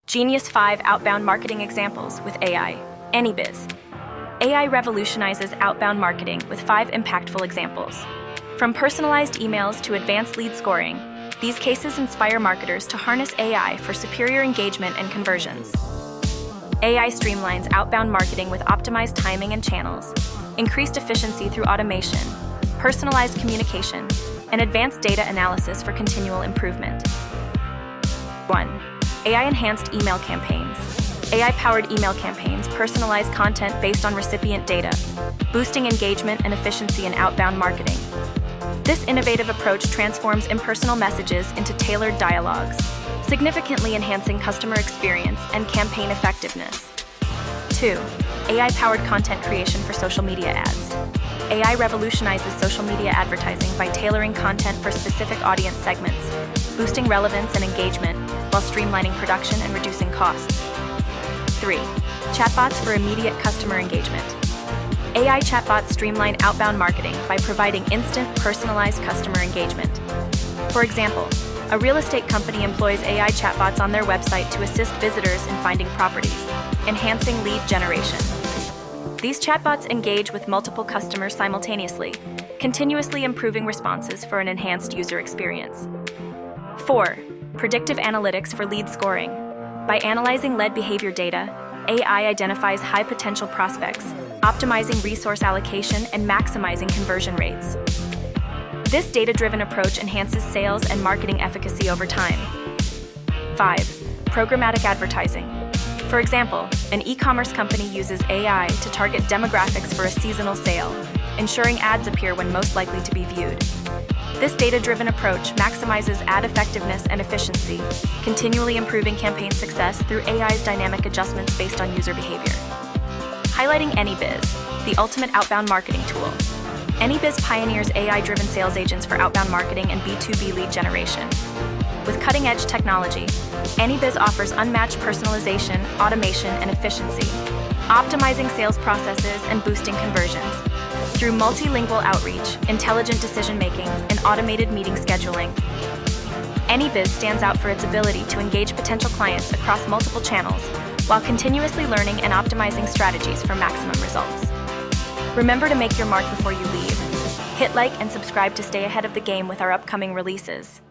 Genius 5 Outbound Marketing Examples with AI. AnyBiz. AI revolutionizes outbound marketing with 5 impactful examples. From personalized emails to advanced lead scoring, these cases inspire marketers to harness AI for superior engagement and conversions. AI streamlines outbound marketing with optimized timing and channels, increased efficiency through automation, personalized communication, and advanced data analysis for continual improvement. 1. AI-enhanced email campaigns. AI-powered email campaigns personalize content based on recipient data, boosting engagement and efficiency in outbound marketing. This innovative approach transforms impersonal messages into tailored dialogues, significantly enhancing customer experience and campaign effectiveness. 2. AI-powered content creation for social media ads. AI revolutionizes social media advertising by tailoring content for specific audience segments, boosting relevance and engagement while streamlining production and reducing costs. 3. Chatbots for immediate customer engagement. AI chatbots streamline outbound marketing by providing instant, personalized customer engagement. For example, a real estate company employs AI chatbots on their website to assist visitors in finding properties, enhancing lead generation. These chatbots engage with multiple customers simultaneously, continuously improving responses for an enhanced user experience. 4. Predictive analytics for lead scoring. By analyzing lead behavior data, AI identifies high-potential prospects, optimizing resource allocation and maximizing conversion rates. This data-driven approach enhances sales and marketing efficacy over time. 5. Programmatic advertising. For example, an e-commerce company uses AI to target demographics for a seasonal sale, ensuring ads appear when most likely to be viewed. This data-driven approach maximizes ad effectiveness and efficiency, continually improving campaign success through AI's dynamic adjustments based on user behavior. Highlighting AnyBiz, the ultimate outbound marketing tool. AnyBiz pioneers AI-driven sales agents for outbound marketing and B2B lead generation. With cutting-edge technology, AnyBiz offers unmatched personalization, automation, and efficiency, optimizing sales processes and boosting conversions. Through multilingual outreach, intelligent decision-making, and automated meeting scheduling, AnyBiz stands out for its ability to engage potential clients across multiple channels while continuously learning and optimizing strategies for maximum results. Remember to make your mark before you leave. Hit like and subscribe to stay ahead of the game with our upcoming releases.